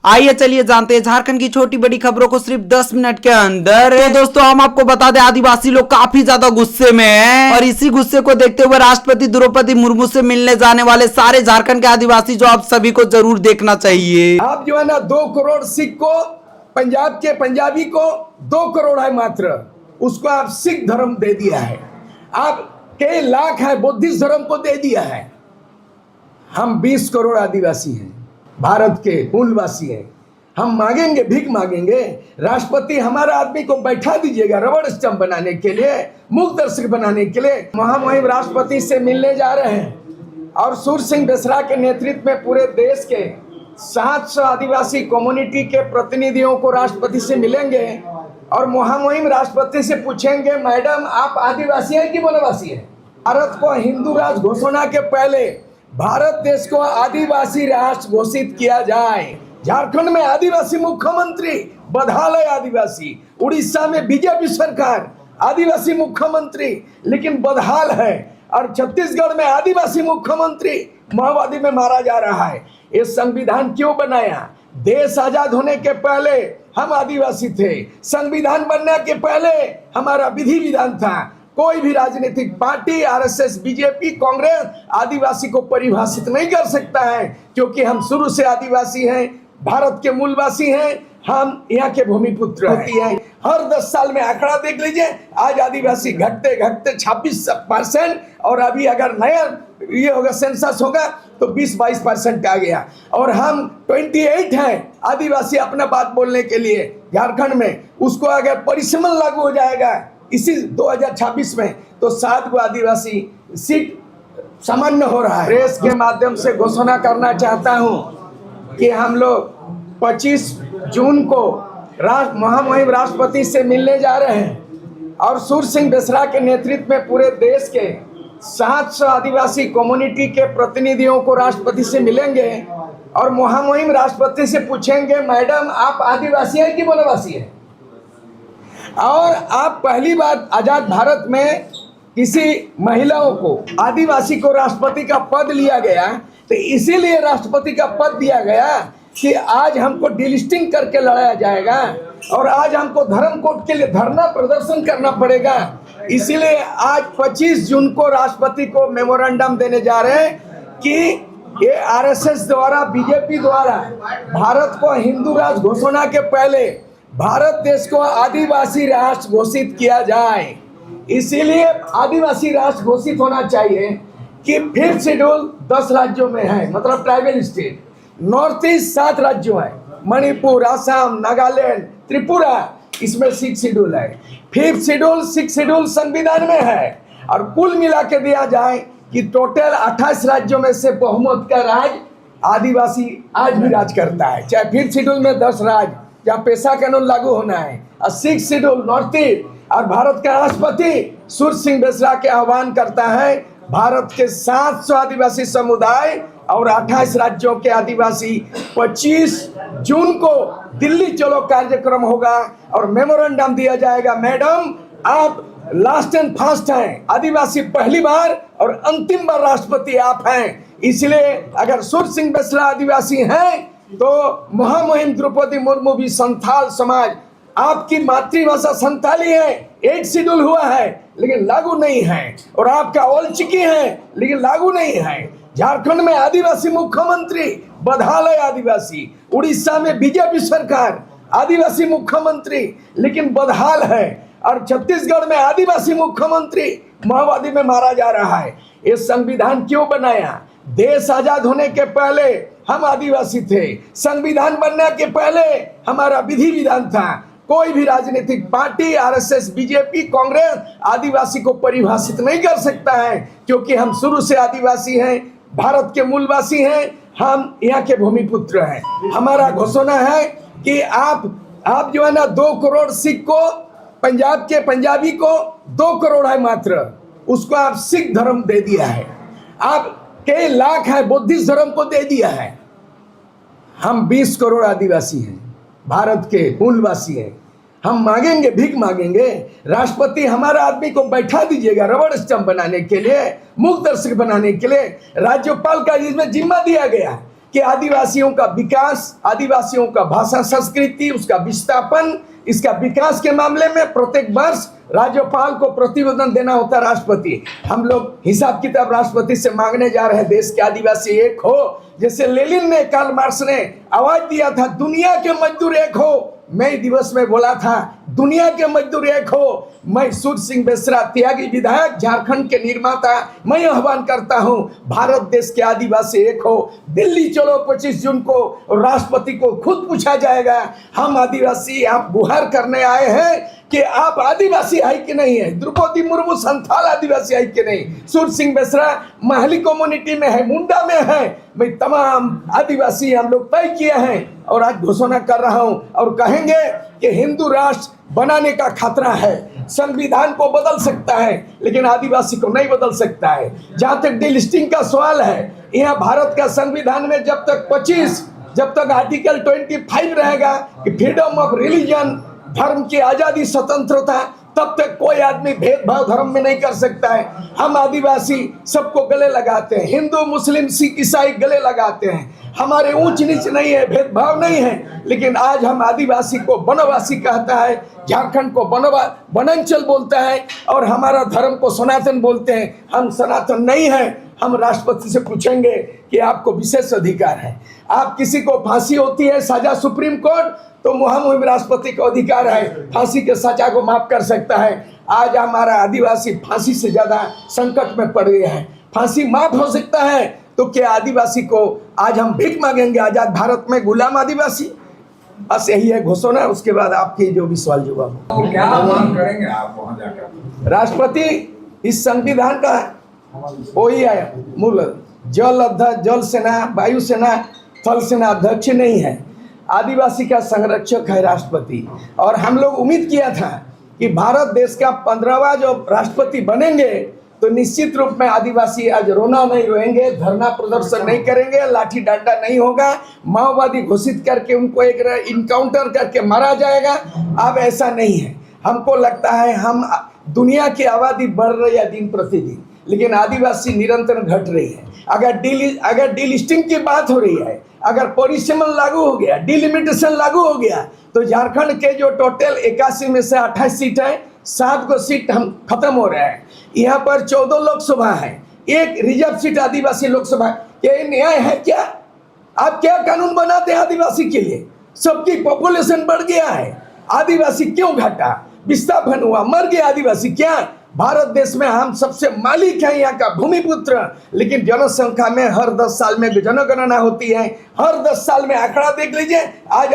आइए चलिए जानते हैं झारखंड की छोटी बड़ी खबरों को सिर्फ 10 मिनट के अंदर। तो दोस्तों हम आपको बता दें, आदिवासी लोग काफी ज्यादा गुस्से में हैं और इसी गुस्से को देखते हुए राष्ट्रपति द्रौपदी मुर्मू से मिलने जाने वाले सारे झारखंड के आदिवासी जो आप सभी को जरूर देखना चाहिए। आप जो है ना 2 करोड़ सिख को, पंजाब के पंजाबी को 2 करोड़ है मात्र, उसको आप सिख धर्म दे दिया है। आप कई लाख है बुद्धिस्ट धर्म को दे दिया है। हम 20 करोड़ आदिवासी हैं, भारत के मूलवासी हैं। हम मांगेंगे, भीख मांगेंगे, राष्ट्रपति हमारा आदमी को बैठा दीजिएगा रबड़ स्टंप बनाने के लिए, मूक दर्शक बनाने के लिए। महामहिम राष्ट्रपति से मिलने जा रहे हैं और सूर्य सिंह बेसरा के नेतृत्व में पूरे देश के 700 आदिवासी कम्युनिटी के प्रतिनिधियों को राष्ट्रपति से मिलेंगे और महामहिम राष्ट्रपति से पूछेंगे, मैडम आप आदिवासी हैं कि वनवासी हैं? भारत को हिंदू राष्ट्र घोषणा के पहले भारत देश को आदिवासी राष्ट्र घोषित किया जाए। झारखंड में आदिवासी मुख्यमंत्री, बदहाल है आदिवासी। उड़ीसा में बीजेपी सरकार, आदिवासी मुख्यमंत्री लेकिन बदहाल है। और छत्तीसगढ़ में आदिवासी मुख्यमंत्री माओवादी में मारा जा रहा है। ये संविधान क्यों बनाया? देश आजाद होने के पहले हम आदिवासी थे, संविधान बनने के पहले हमारा विधि विधान था। कोई भी राजनीतिक पार्टी, आरएसएस, बीजेपी, कांग्रेस आदिवासी को परिभाषित नहीं कर सकता है, क्योंकि हम शुरू से आदिवासी हैं, भारत के मूलवासी हैं, हम यहाँ के भूमिपुत्र हैं। हर 10 साल में आंकड़ा देख लीजिए, आज आदिवासी घटते घटते 26% और अभी अगर नया ये होगा सेंसस होगा तो 20-22% आ गया। और हम 28 हैं आदिवासी अपना बात बोलने के लिए झारखंड में। उसको अगर परिसीमन लागू हो जाएगा इसी 2026 में तो 7 को आदिवासी सीट सामान्य हो रहा है। प्रेस के माध्यम से घोषणा करना चाहता हूं कि हम लोग 25 जून को महामहिम राष्ट्रपति से मिलने जा रहे हैं और सूर्य सिंह बेसरा के नेतृत्व में पूरे देश के 700 आदिवासी कम्युनिटी के प्रतिनिधियों को राष्ट्रपति से मिलेंगे और महामहिम राष्ट्रपति से पूछेंगे, मैडम आप आदिवासी हैं कि वनवासी हैं? और आप पहली बार आजाद भारत में किसी महिलाओं को, आदिवासी को राष्ट्रपति का पद लिया गया, तो इसीलिए राष्ट्रपति का पद दिया गया कि आज हमको डिलिस्टिंग करके लड़ाया जाएगा और आज हमको धर्म कोड के लिए धरना प्रदर्शन करना पड़ेगा। इसीलिए आज 25 जून को राष्ट्रपति को मेमोरेंडम देने जा रहे हैं कि ये आरएसएस द्वारा, बीजेपी द्वारा भारत को हिंदू राष्ट्र घोषणा के पहले भारत देश को आदिवासी राष्ट्र घोषित किया जाए। इसीलिए आदिवासी राष्ट्र घोषित होना चाहिए कि 5th शेड्यूल 10 राज्यों में है, मतलब ट्राइबल स्टेट। नॉर्थ ईस्ट 7 राज्यों है, मणिपुर, असम, नागालैंड, त्रिपुरा, इसमें 6 शेड्यूल है। 5th शेड्यूल, 6th शेड्यूल संविधान में है। और कुल मिला के दिया जाए कि टोटल 28 राज्यों में से बहुमत का राज आदिवासी आज भी राज करता है। चाहे 5th शेड्यूल में 10 राज्य जहाँ पेशा कानून लागू होना है, और 6th शेड्यूल नॉर्थ ईस्ट। और भारत के राष्ट्रपति सूर्य सिंह बेसरा के आह्वान करता है, भारत के 700 आदिवासी समुदाय और 28 राज्यों के आदिवासी 25 जून को दिल्ली चलो कार्यक्रम होगा और मेमोरेंडम दिया जाएगा। मैडम आप लास्ट एंड फास्ट हैं, आदिवासी पहली बार और अंतिम बार राष्ट्रपति आप हैं। इसलिए अगर सूर्य सिंह बेसरा आदिवासी हैं तो महामहिम द्रौपदी मुर्मू भी संथाल समाज, आपकी मातृभाषा संथाली है, 8 शेड्यूल हुआ है लेकिन लागू नहीं है, और आपका ओलचिकी है लेकिन लागू नहीं है। झारखंड में आदिवासी मुख्यमंत्री, बदहाल है आदिवासी। उड़ीसा में बीजेपी सरकार, आदिवासी मुख्यमंत्री लेकिन बदहाल है। और छत्तीसगढ़ में आदिवासी मुख्यमंत्री माओवादी में मारा जा रहा है। ये संविधान क्यों बनाया? देश आजाद होने के पहले हम आदिवासी थे, संविधान बनने के पहले हमारा विधि विधान था। कोई भी राजनीतिक पार्टी, आरएसएस, बीजेपी, कांग्रेस आदिवासी को परिभाषित नहीं कर सकता है, क्योंकि हम शुरू से आदिवासी हैं, भारत के मूलवासी हैं, हम यहाँ के भूमिपुत्र हैं। हमारा घोषणा है कि आप जो है ना 2 करोड़ सिख को, पंजाब के पंजाबी को 2 करोड़ है मात्र, उसको आप सिख धर्म दे दिया है। आप कई लाख है बुद्धिस्ट धर्म को दे दिया है। हम 20 करोड़ आदिवासी हैं, भारत के मूलवासी हैं। हम मांगेंगे, भीख मांगेंगे, राष्ट्रपति हमारा आदमी को बैठा दीजिएगा रबड़ स्टंप बनाने के लिए, मूक दर्शक बनाने के लिए। राज्यपाल का इसमें जिम्मा दिया गया कि आदिवासियों का विकास, आदिवासियों का भाषा संस्कृति, उसका विस्थापन, इसका विकास के मामले में प्रत्येक वर्ष राज्यपाल को प्रतिवेदन देना होता है राष्ट्रपति। हम लोग हिसाब किताब राष्ट्रपति से मांगने जा रहे हैं, देश के आदिवासी एक हो। जैसे लेनिन ने, कार्ल मार्क्स ने आवाज दिया था, दुनिया के मजदूर एक हो। मई दिवस में बोला था, दुनिया के मजदूर एक हो। मैं सूर्य सिंह बेसरा, त्यागी विधायक, झारखंड के निर्माता, मैं आह्वान करता हूं, भारत देश के आदिवासी एक हो। दिल्ली चलो 25 जून को, राष्ट्रपति को खुद पूछा जाएगा, हम आदिवासी आप गुहार करने आए हैं कि आप आदिवासी है कि नहीं है। द्रौपदी मुर्मू संथाल आदिवासी है कि नहीं। सूर्य सिंह बेसरा महली कम्युनिटी में है, मुंडा में है। मैं तमाम आदिवासी हम लोग तय किए हैं और आज घोषणा कर रहा हूं और कहेंगे कि हिंदू राष्ट्र बनाने का खतरा है। संविधान को बदल सकता है लेकिन आदिवासी को नहीं बदल सकता है। जहां तक डिलिस्टिंग का सवाल है, यहाँ भारत का संविधान में जब तक आर्टिकल 25 रहेगा कि फ्रीडम ऑफ रिलीजन, धर्म की आजादी, स्वतंत्रता, तब तक कोई आदमी भेदभाव धर्म में नहीं कर सकता है। हम आदिवासी सबको गले लगाते हैं, हिंदू मुस्लिम सिख ईसाई गले लगाते हैं। हमारे ऊंच नीच नहीं है, भेदभाव नहीं है। लेकिन आज हम आदिवासी को वनवासी कहता है, झारखंड को वनांचल बोलता है और हमारा धर्म को सनातन बोलते हैं। हम सनातन नहीं है। हम राष्ट्रपति से पूछेंगे कि आपको विशेष अधिकार है, आप किसी को फांसी होती है सजा सुप्रीम कोर्ट, तो मुहिम राष्ट्रपति को अधिकार है, फांसी के सजा को माफ कर सकता है। आज हमारा आदिवासी फांसी से ज्यादा संकट में पड़ गया है। फांसी माफ हो सकता है तो क्या आदिवासी को आज हम भीख मांगेंगे आजाद भारत में, गुलाम आदिवासी? बस यही है घोषणा। उसके बाद आपके जो भी सवाल जवाब तो क्या मांग करेंगे आप वहां जाकर? राष्ट्रपति इस संविधान का वही है मूल, जल अध्यक्ष, जल सेना, वायु सेना, थल सेना अध्यक्ष नहीं है, आदिवासी का संरक्षक है राष्ट्रपति। और हम लोग उम्मीद किया था कि भारत देश का 15वां जो राष्ट्रपति बनेंगे तो निश्चित रूप में आदिवासी आज रोना नहीं रोएंगे, धरना प्रदर्शन नहीं करेंगे, लाठी डंडा नहीं होगा, माओवादी घोषित करके उनको एक इनकाउंटर करके मारा जाएगा। अब ऐसा नहीं है। हमको लगता है हम दुनिया की आबादी बढ़ रही है दिन प्रतिदिन, लेकिन आदिवासी निरंतर घट रही है। अगर डिलिस्टिंग की बात हो रही है, अगर परिसीमन लागू हो गया, डिलिमिटेशन लागू हो गया, तो झारखंड के जो टोटल 81 में से 28 सीट है, 7 को सीट हम खत्म हो रहा है। यहाँ पर 14 लोकसभा है, 1 रिजर्व सीट आदिवासी लोकसभा। ये न्याय है क्या? आप क्या कानून बनाते हैं आदिवासी के लिए? सबकी पॉपुलेशन बढ़ गया है, आदिवासी क्यों घटा? विस्थापन हुआ, मर गया आदिवासी क्या? भारत देश में हम सबसे मालिक हैं, यहाँ का भूमिपुत्र, लेकिन जनसंख्या में हर 10 साल में जनगणना होती है, हर 10 साल में आंकड़ा देख लीजिए। आज